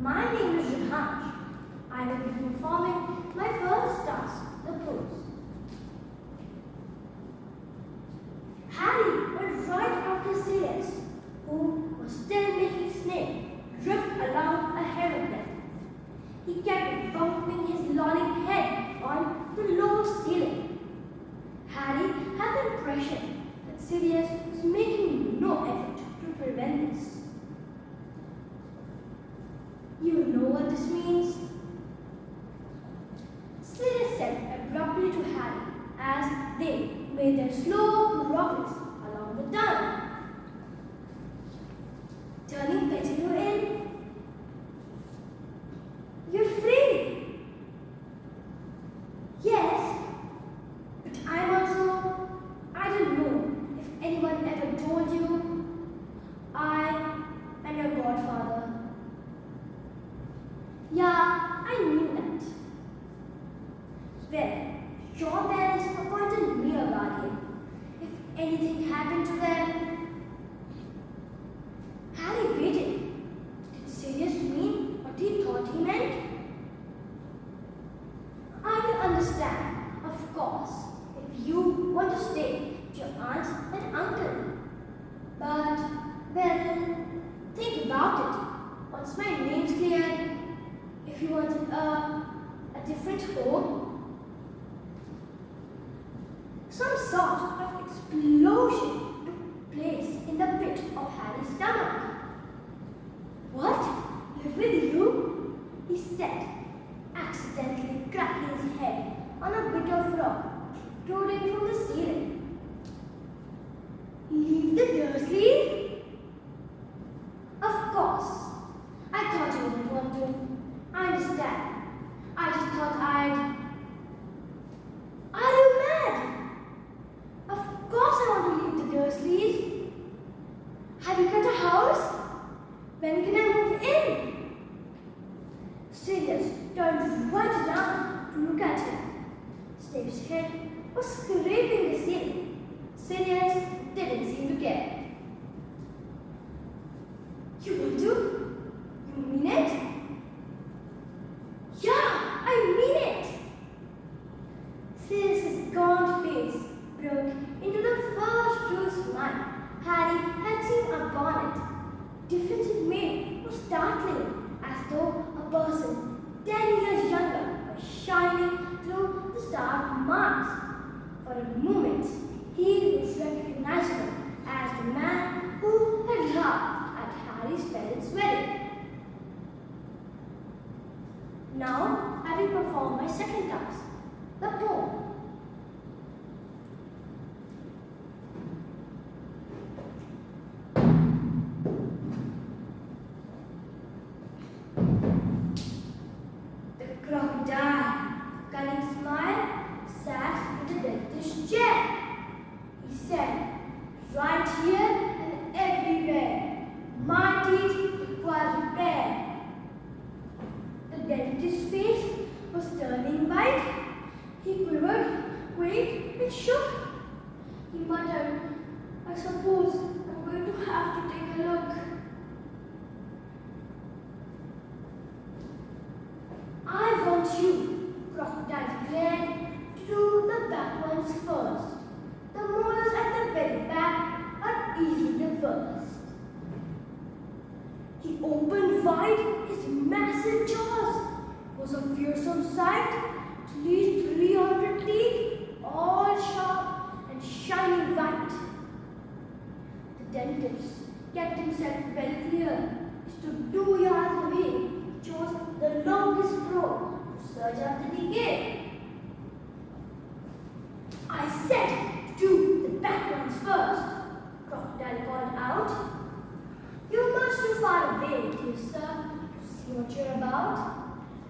My name is Jaipur. I will be performing my first task, the pose. Harry was right after Sirius, who was still making Snape drift along ahead of them. He kept bumping his lolling head on the low ceiling. Harry had the impression that Sirius was making no effort to prevent this. You know what this means? Sirius said abruptly to Harry as they made their slow progress along the tunnel. Turning Pettigrew in. You're free. Yes, but I don't know if anyone ever told you, I am your godfather. Yeah, I knew that. Well, your parents appointed me a guardian. If anything happened to them. Harry waited. Did Sirius mean what he thought he meant? I will understand, of course, if you want to stay with your aunt and uncle. But, well, think about it. Once my name's cleared, if you wanted a different home, some sort of explosion took place in the pit of Harry's stomach. What? Live with you? He said, accidentally cracking his head on a bit of rock protruding from the ceiling. Leave the Dursleys? Of course. I thought you wouldn't want to. I understand. I just thought I'd... Are you mad? Of course I want to leave the Dursleys. Have you got a house? When can I move in? Sirius turned right around to look at him. Snape's head was scraping the ceiling. Sirius didn't seem to care. You want to? You mean it? Yeah, I mean it! Sirius's gaunt face broke into the first true smile Harry had seen upon it. The difference it made was startling, as though a person 10 years younger was shining through the stark mask. For a moment, he was recognizable as the man who had laughed at Harry's parents' wedding. Now, I will perform my second task, the poem. The crocodile, cunning smile, sat in the dentist's chair. He said, right here and everywhere, my teeth require repair. The dentist's face was turning white. He quivered, quaked, and shook. He muttered, I suppose I'm going to have to take a look. I want you, Crocodile declared, to do the back ones first. The molars at the very back are easily reversed. He opened wide his massive jaws. It was a fearsome sight. At least 300 teeth, all sharp and shining white. The dentist kept himself well clear. He stood 2 yards away. He chose the longest road to search out the decay. I said, do the back ones first, Crocodile called out. You're much too far away, dear sir, to see what you're about.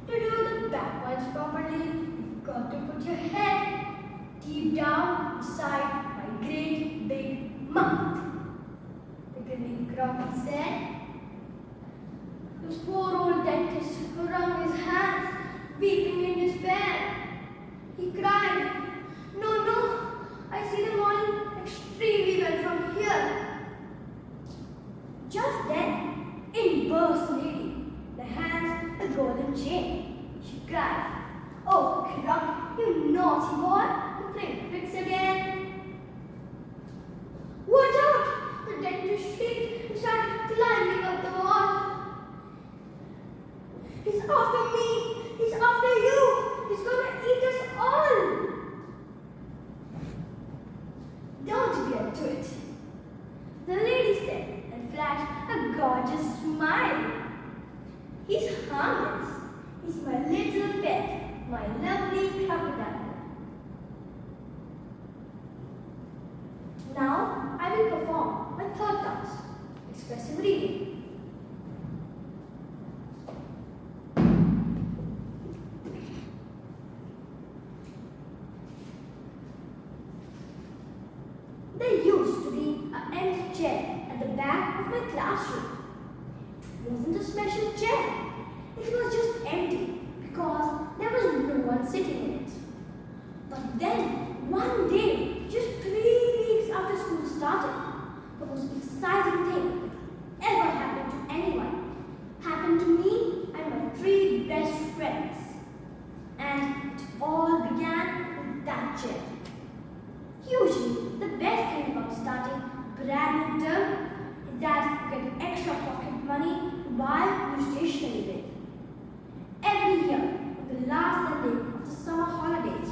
To do the back ones properly, you've got to put your head deep down inside my great big mouth. The grinning Croc said. This poor old dentist wrung his hands, weeping in despair. He cried, no, no, I see them all extremely well from here. Just then, in burst Lady, the hands golden chain. She cried, "Oh, Croc, you naughty boy, you playing tricks again." "Watch out!" the dentist shrieked and started climbing up the wall. "He's after me! He's after you! He's gonna eat us all!" "Don't get to it," the lady said and flashed a gorgeous smile. "He's harmless. He's my little pet, my lovely crocodile." Now I will perform my third task, expressive reading. There used to be an empty chair at the back of my classroom. It wasn't a special chair. It was just empty because there was no one sitting in it. But then, one day, just 3 weeks after school started, the most exciting thing that ever happened to anyone happened to me and my 3 best friends. And it all began with that chair. Usually, the best thing about starting a brand new term is that you get extra pocket money to buy new stationery with. Every year, on the last Sunday of the summer holidays,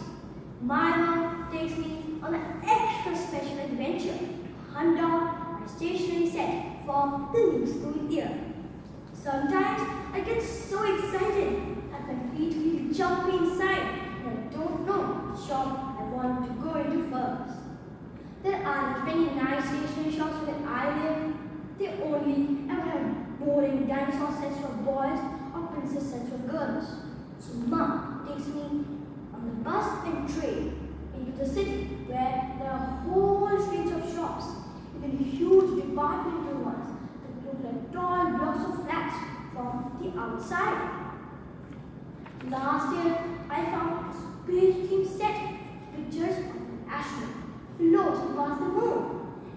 my mom takes me on an extra special adventure to hunt down my stationery set for the new school year. Sometimes I get so excited that my feet feel jumpy inside and I don't know which shop I want to go into first. There aren't many nice stationery shops where I live. They only ever have boring dinosaur sets for boys or princess sets for girls. So Mom takes me on the bus and train into the city where there are whole streets of shops, even huge departmental ones that look like tall blocks of flats from the outside. Last year, I found a space-themed set with pictures of an astronaut floating past the moon.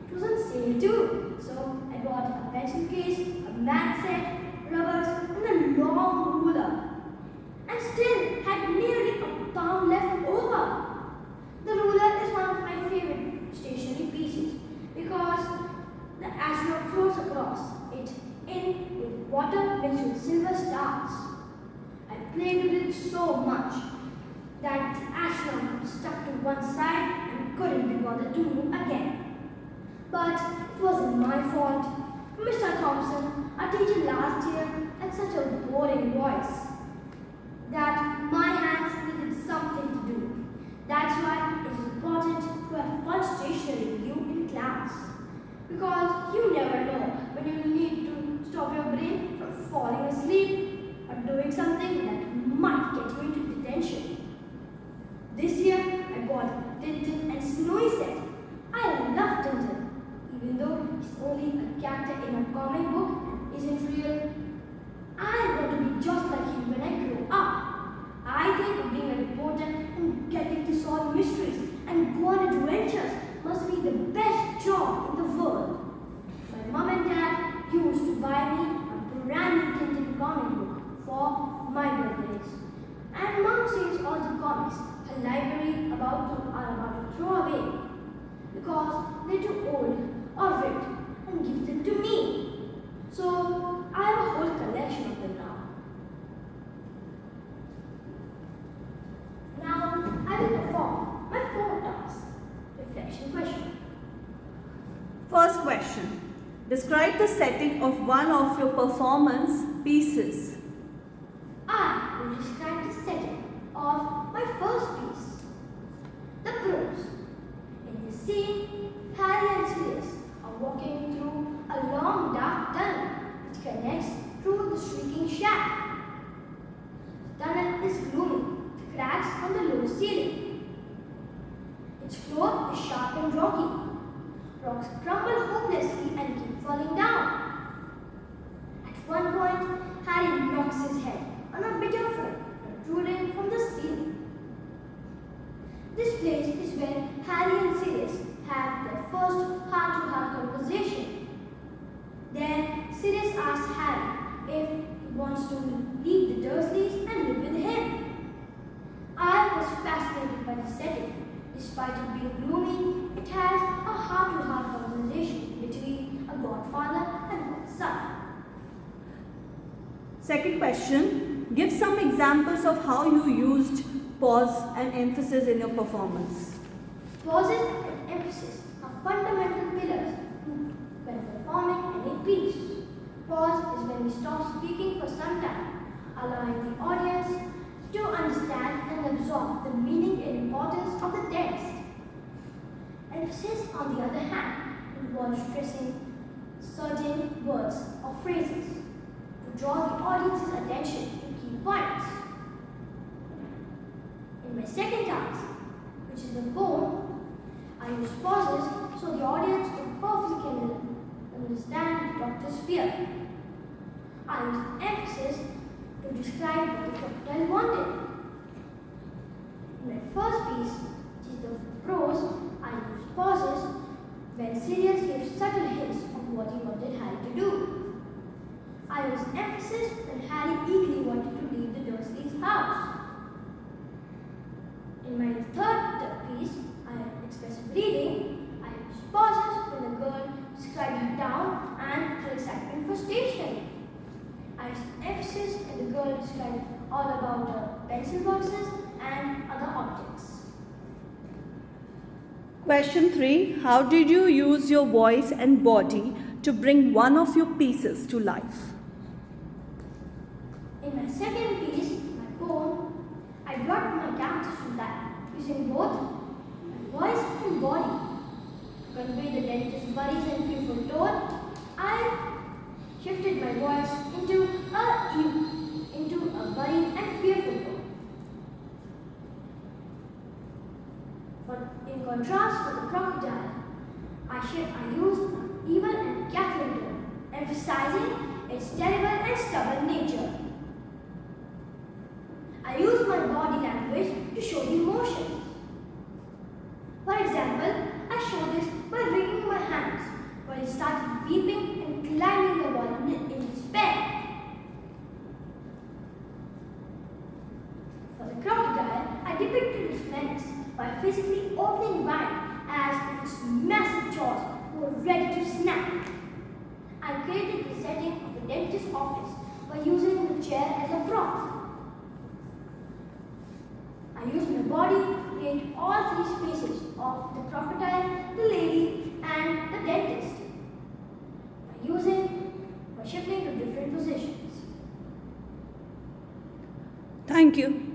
It was on sale too, so I bought a pencil case, a math set, rubbers, and a long ruler. And still had nearly a pound left over. The ruler is one of my favorite stationery pieces because the astronaut floats across it in with water mixed with silver stars. I played with it so much that the astronaut stuck to one side and couldn't be bothered to move again. But it wasn't my fault. Mr. Thompson, our teacher last year, had such a boring voice that my hands needed something to do. That's why it is important to have fun stationery with you in class. Because you never know when you need to stop your brain from falling asleep or doing something that might get you into detention. This year, I bought a Tintin and Snowy set. I love Tintin, even though he's only a character in a comic book and isn't real. I want to be just like him when I grow up. I think being a reporter and getting to solve mysteries and go on adventures must be the best job in the world. My mom and dad used to buy me a brand new Tintin comic book for my birthdays. And mom says all the comics her library are about to throw away because they're too old or ripped and gives them to me. So I have a whole collection of them now. Now I will perform my 4th task, reflection question. First question. Describe the setting of one of your performance pieces. I will describe the setting of my first piece, The Crows. In this scene, Harry and Sirius are walking through a long dark tunnel which connects through the shrieking shack. The tunnel is gloomy, with cracks on the low ceiling. Its floor is sharp and rocky. Rocks crumble hopelessly and keep falling down. At one point, Harry knocks his head on a bit of wood protruding from the ceiling. This place is where Harry and Sirius have their first heart-to-heart conversation. There, Sirius asks Harry if he wants to leave the Dursleys Despite it being gloomy, it has a heart-to-heart conversation between a godfather and one son. Second question, give some examples of how you used pause and emphasis in your performance. Pauses and emphasis are fundamental pillars when performing any piece. Pause is when we stop speaking for some time, allowing the audience to understand and absorb the meaning and importance of the text. Emphasis, on the other hand, involves stressing certain words or phrases to draw the audience's attention to key points. In my second task, which is the poem, I use pauses so the audience can perfectly understand the doctor's fear. I use emphasis to describe what the crocodile wanted. In my first piece, which is the prose, I use pauses when Sirius gives subtle hints of what he wanted Harry to do. I use emphasis when Harry eagerly wanted to leave the Dursleys' house. In my third piece, expressive reading, I use pauses when the girl described her town and her excitement for stationery. I use emphasis when the girl described all about the pencil boxes and other objects. Question 3, how did you use your voice and body to bring one of your pieces to life? In my second piece, my poem, I brought my characters to life using both my voice and body. To convey the dentist's worries and fearful tone, I shifted my voice into a worried and fearful tone. In contrast to the crocodile, I used an even and cackling tone, emphasizing its terrible and stubborn nature. I used my body language to show the emotions. For example, I showed this by wringing my hands while he started weeping and climbing the wall in despair. For the crocodile, I depicted its menace by physically opening wide as if its massive jaws were ready to snap. I created the setting of the dentist's office by using the chair as a prop. I used my body to create all three spaces of the crocodile, the lady, and the dentist by shifting to different positions. Thank you.